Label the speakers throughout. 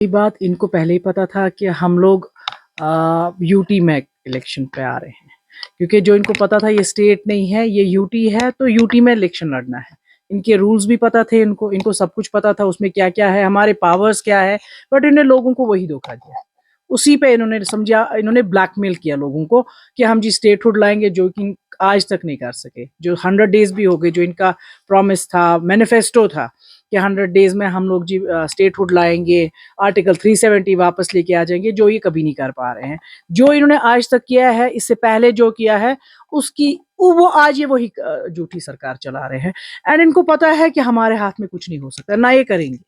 Speaker 1: ये बात इनको पहले ही पता था कि हम लोग यूटी में इलेक्शन पे आ रहे हैं, क्योंकि जो इनको पता था ये स्टेट नहीं है, ये यूटी है, तो यूटी में इलेक्शन लड़ना है। इनके रूल्स भी पता थे, इनको सब कुछ पता था उसमें क्या क्या है, हमारे पावर्स क्या है, बट इन्हें लोगों को वही धोखा दिया। उसी पे इन्होंने समझा, इन्होंने ब्लैकमेल किया लोगों को कि हम जी स्टेटहुड लाएंगे, जो कि आज तक नहीं कर सके। जो 100 डेज भी हो गए, जो इनका प्रॉमिस था, मैनिफेस्टो था कि 100 डेज में हम लोग जी स्टेटहुड लाएंगे, आर्टिकल 370 वापस लेके आ जाएंगे, जो ये कभी नहीं कर पा रहे हैं। जो इन्होंने आज तक किया है, इससे पहले जो किया है, उसकी वो आज ये वही झूठी सरकार चला रहे हैं। एंड इनको पता है कि हमारे हाथ में कुछ नहीं हो सकता, ना ये करेंगे।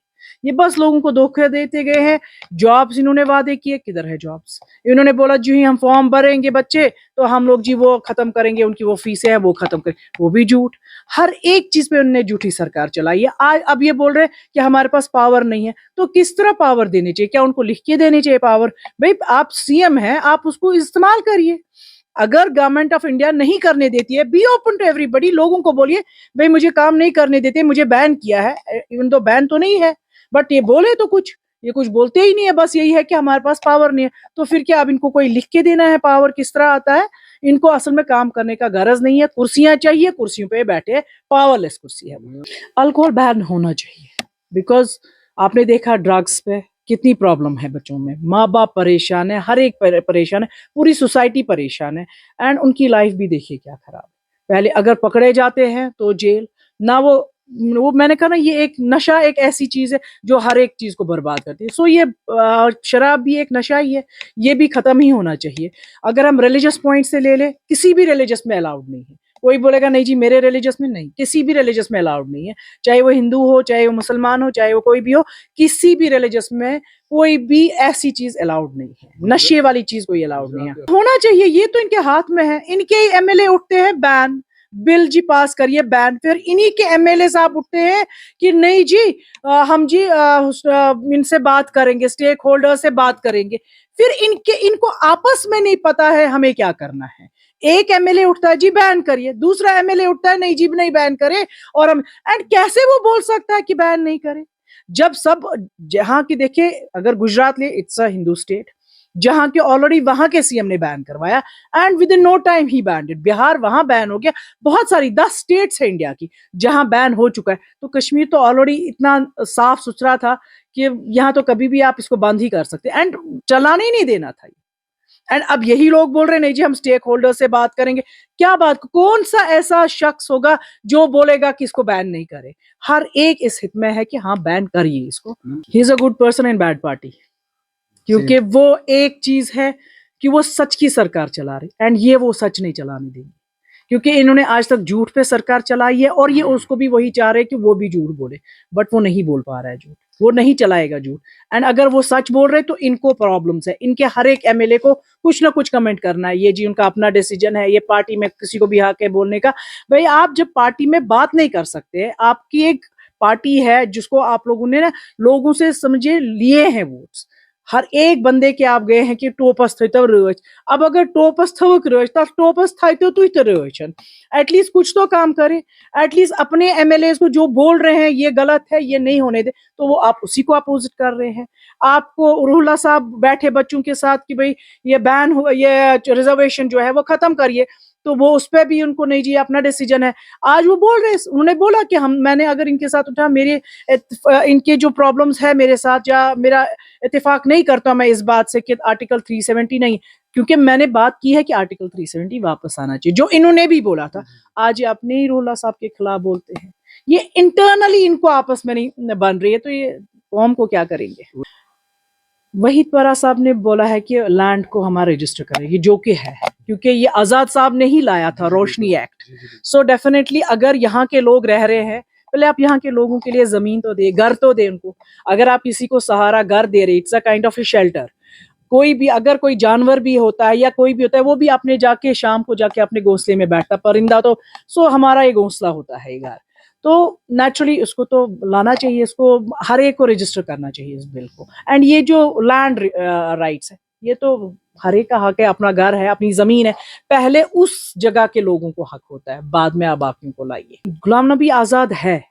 Speaker 1: ये बस लोगों को धोखे देते गए हैं। जॉब्स इन्होंने वादे किए, किधर है जॉब्स? इन्होंने बोला जी हम फॉर्म भरेंगे बच्चे तो हम लोग जी वो खत्म करेंगे, उनकी वो फीसें हैं वो खत्म करेंगे, वो भी झूठ। हर एक चीज पे उन्होंने झूठी सरकार चलाई है। आज अब ये बोल रहे हैं कि हमारे पास पावर नहीं है, तो किस तरह पावर देनी चाहिए? क्या उनको लिख के देनी चाहिए पावर? भाई आप सीएम हैं, आप उसको इस्तेमाल करिए। अगर गवर्नमेंट ऑफ इंडिया नहीं करने देती है, बी ओपन टू एवरीबडी, लोगों को बोलिए भाई मुझे काम नहीं करने देते, मुझे बैन किया है, इवन तो बैन तो नहीं है, बट ये बोले तो कुछ, ये कुछ बोलते ही नहीं है, बस यही है कि हमारे पास पावर नहीं है। तो फिर क्या अब इनको कोई लिख के देना है पावर किस तरह आता है? इनको असल में काम करने का गरज नहीं है, कुर्सियां चाहिए, कुर्सियों पे बैठे, पावरलेस कुर्सी है। अल्कोहल बैन होना चाहिए, बिकॉज आपने देखा ड्रग्स पे कितनी प्रॉब्लम है बच्चों में, माँ बाप परेशान है, हर एक परेशान है, पूरी सोसाइटी परेशान है। एंड उनकी लाइफ भी देखिए क्या खराब है। पहले अगर पकड़े जाते हैं तो जेल, ना वो मैंने कहा ना, ये एक नशा एक ऐसी चीज है जो हर एक चीज को बर्बाद करती है। सो ये शराब भी एक नशा ही है, ये भी खत्म ही होना चाहिए। अगर हम रिलीजियस पॉइंट से ले ले, किसी भी रिलीजियस में अलाउड नहीं है। कोई बोलेगा नहीं जी मेरे रिलीजियस में नहीं, किसी भी रिलीजियस में अलाउड नहीं है, चाहे वो हिंदू हो, चाहे वो मुसलमान हो, चाहे वो कोई भी हो, किसी भी रिलीजियस में कोई भी ऐसी चीज अलाउड नहीं है, नशे वाली चीज कोई अलाउड नहीं है। होना चाहिए, ये तो इनके हाथ में है। इनके ही एमएलए उठते हैं बैन, बिल जी पास करिए बैन, फिर इन्हीं के एमएलए साहब उठते हैं कि नहीं जी हम जी इनसे बात करेंगे, स्टेक होल्डर से बात करेंगे। फिर इनको आपस में नहीं पता है हमें क्या करना है। एक एमएलए उठता है जी बैन करिए, दूसरा एमएलए उठता है नहीं जी नहीं बैन करे, और हम एंड कैसे वो बोल सकता है कि बैन नहीं करे? जब सब जहां की देखिए, अगर गुजरात ले, इट्स अ हिंदू स्टेट, जहां के ऑलरेडी वहां के सीएम ने बैन करवाया and within no time ही बैंड इट। बिहार वहां बैन हो गया, बहुत सारी 10 स्टेट्स है इंडिया की जहां बैन हो चुका है। तो कश्मीर तो ऑलरेडी इतना साफ सुथरा था कि यहाँ तो कभी भी आप इसको बंद ही कर सकते एंड चलाने ही नहीं देना था। एंड अब यही लोग बोल रहे नहीं जी हम स्टेक होल्डर से बात करेंगे। क्या बात, कौन सा ऐसा शख्स होगा जो बोलेगा कि इसको बैन नहीं करे? हर एक इस हित में है कि हाँ बैन करिए इसको। He is a good person in bad party, क्योंकि वो एक चीज है कि वो सच की सरकार चला रही, एंड ये वो सच नहीं चलाने देंगे, क्योंकि इन्होंने आज तक झूठ पे सरकार चलाई है, और ये उसको भी वही चाह रहे हैं कि वो भी झूठ बोले, बट वो नहीं बोल पा रहा है झूठ, वो नहीं चलाएगा झूठ। एंड अगर वो सच बोल रहे तो इनको प्रॉब्लम्स है, इनके हर एक एमएलए को कुछ ना कुछ कमेंट करना है, ये जी उनका अपना डिसीजन है, ये पार्टी में किसी को भी हक है बोलने का। भाई आप जब पार्टी में बात नहीं कर सकते, आपकी एक पार्टी है जिसको आप लोगों ने ना लोगों से समझे लिए हैं वोट्स, हर एक बंदे के आप गए हैं कि टोपस थे तब रच। अब अगर टोपस थवक रच तब टोपस था तो तुई रचन, एटलीस्ट कुछ तो काम करे, एटलीस्ट अपने एमएलए को जो बोल रहे हैं ये गलत है ये नहीं होने दे, तो वो आप उसी को अपोजिट कर रहे हैं। आपको रूहुल्ला साहब बैठे बच्चों के साथ कि भाई ये बैन हो, ये रिजर्वेशन जो है वो खत्म करिए, तो वो उस पर भी उनको नहीं जी अपना डिसीजन है। आज वो बोल रहे, उन्होंने बोला कि हम मैंने अगर इनके साथ उठा, मेरे इनके जो प्रॉब्लम्स है मेरे साथ, या मेरा इत्तेफाक नहीं करता मैं इस बात से कि आर्टिकल 370 नहीं, क्योंकि मैंने बात की है कि आर्टिकल 370 वापस आना चाहिए, जो इन्होंने भी बोला था। आज ये अपने ही रोला साहब के खिलाफ बोलते हैं। ये इंटरनली इनको आपस में नहीं बन रही है, तो ये कौम को क्या करेंगे? वहीद परा साहब ने बोला है कि लैंड को हमारा रजिस्टर करेगी, जो कि है, क्योंकि ये आजाद साहब ने ही लाया था रोशनी एक्ट। सो डेफिनेटली अगर यहाँ के लोग रह रहे हैं, पहले आप यहाँ के लोगों के लिए जमीन तो दे, घर तो दे उनको। अगर आप किसी को सहारा घर दे रहे, it's a kind of A shelter. कोई भी अगर कोई जानवर भी होता है या कोई भी होता है, वो भी अपने जाके शाम को जाके अपने घोंसले में बैठता, परिंदा तो सो हमारा ये घोंसला होता है घर, तो नेचुरली उसको तो लाना चाहिए, इसको हर एक को रजिस्टर करना चाहिए इस बिल को। एंड ये जो लैंड राइट्स है, ये तो हर एक का हक है, अपना घर है, अपनी जमीन है, पहले उस जगह के लोगों को हक होता है, बाद में आप बाकियों को लाइए। गुलाम नबी आजाद है,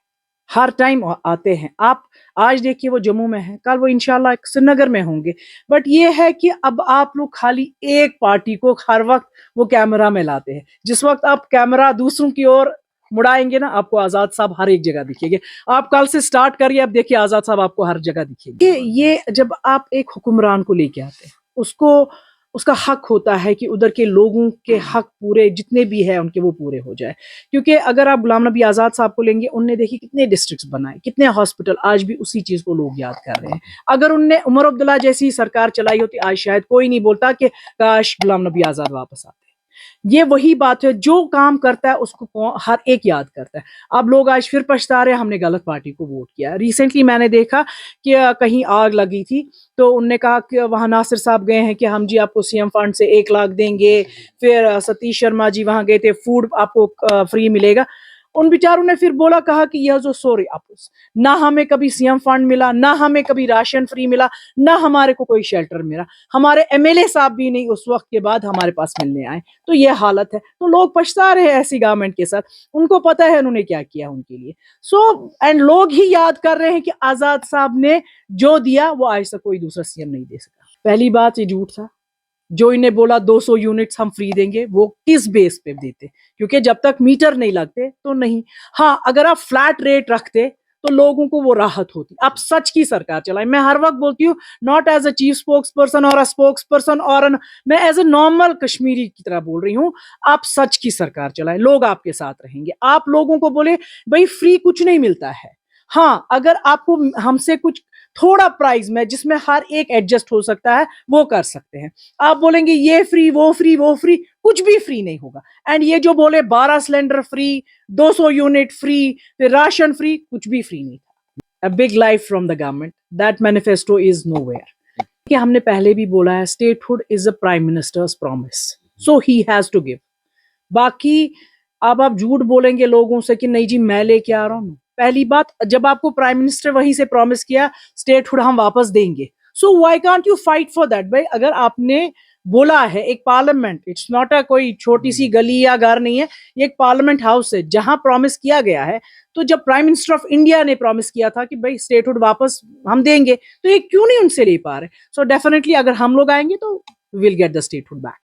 Speaker 1: हर टाइम आते हैं। आप आज देखिए वो जम्मू में है, कल वो इंशाल्लाह श्रीनगर में होंगे। बट ये है कि अब आप लोग खाली एक पार्टी को हर वक्त वो कैमरा में लाते हैं। जिस वक्त आप कैमरा दूसरों की ओर मुड़ाएंगे ना, आपको आजाद साहब हर एक जगह दिखेंगे। आप कल से स्टार्ट करिए, अब देखिए आजाद साहब आपको हर जगह दिखेंगे। ये जब आप एक हुक्मरान को लेके आते हैं, उसको उसका हक होता है कि उधर के लोगों के हक पूरे जितने भी है उनके वो पूरे हो जाए। क्योंकि अगर आप गुलाम नबी आज़ाद साहब को लेंगे, उनने देखिए कितने डिस्ट्रिक्ट्स बनाए, कितने हॉस्पिटल, आज भी उसी चीज़ को लोग याद कर रहे हैं। अगर उनने उमर अब्दुल्ला जैसी सरकार चलाई होती, आज शायद कोई नहीं बोलता कि काश गुलाम नबी आज़ाद वापस आते। ये वही बात है, जो काम करता है उसको हर एक याद करता है। अब लोग आज फिर पछता रहे हमने गलत पार्टी को वोट किया। रिसेंटली मैंने देखा कि कहीं आग लगी थी, तो उनने कहा कि वहां नासिर साहब गए हैं कि हम जी आपको सीएम फंड से 1 लाख देंगे। फिर सतीश शर्मा जी वहां गए थे, फूड आपको फ्री मिलेगा। उन बेचारों ने फिर बोला, कहा कि यह जो सॉरी आपस, ना हमें कभी सीएम फंड मिला, ना हमें कभी राशन फ्री मिला, ना हमारे को कोई शेल्टर मिला। हमारे एमएलए साहब भी नहीं उस वक्त के बाद हमारे पास मिलने आए। तो ये हालत है। तो लोग पछता रहे हैं ऐसी गवर्नमेंट के साथ, उनको पता है उन्होंने क्या किया उनके लिए। एंड लोग ही याद कर रहे हैं कि आजाद साहब ने जो दिया वो आज तक कोई दूसरा सीएम नहीं दे सका। पहली बात, ये झूठ था। जो इन्हें बोला 200 यूनिट्स हम फ्री देंगे, वो किस बेस पे देते? क्योंकि जब तक मीटर नहीं लगते तो नहीं। हाँ, अगर आप फ्लैट रेट रखते तो लोगों को वो राहत होती। आप सच की सरकार चलाएं। मैं हर वक्त बोलती हूँ, not as a chief spokesperson और अ स्पोक्स पर्सन और मैं एज ए नॉर्मल कश्मीरी की तरह बोल रही हूँ। आप सच की सरकार चलाएं, लोग आपके साथ रहेंगे। आप लोगों को बोले भाई फ्री कुछ नहीं मिलता है। हाँ, अगर आपको हमसे कुछ थोड़ा प्राइस में जिसमें हर एक एडजस्ट हो सकता है, वो कर सकते हैं। आप बोलेंगे ये फ्री वो फ्री वो फ्री, कुछ भी फ्री नहीं होगा। एंड ये जो बोले 12 सिलेंडर फ्री, 200 यूनिट फ्री, फिर राशन फ्री, कुछ भी फ्री नहीं था। A big life from the government, that manifesto is nowhere. कि हमने पहले भी बोला है, statehood is a prime minister's promise, so he has to give. बाकी अब आप झूठ बोलेंगे लोगों से कि नहीं जी मैं लेके आ रहा हूँ। पहली बात, जब आपको प्राइम मिनिस्टर वहीं से प्रॉमिस किया स्टेटहुड हम वापस देंगे, so why can't you fight for that? भाई अगर आपने बोला है, एक पार्लियामेंट, इट्स नॉट अ कोई छोटी सी गली या घर नहीं है, ये एक पार्लियामेंट हाउस है जहां प्रॉमिस किया गया है। तो जब प्राइम मिनिस्टर ऑफ इंडिया ने प्रॉमिस किया था कि भाई स्टेटहुड वापस हम देंगे, तो ये क्यों नहीं उनसे ले पा रहे? सो डेफिनेटली अगर हम लोग आएंगे तो will get the statehood back.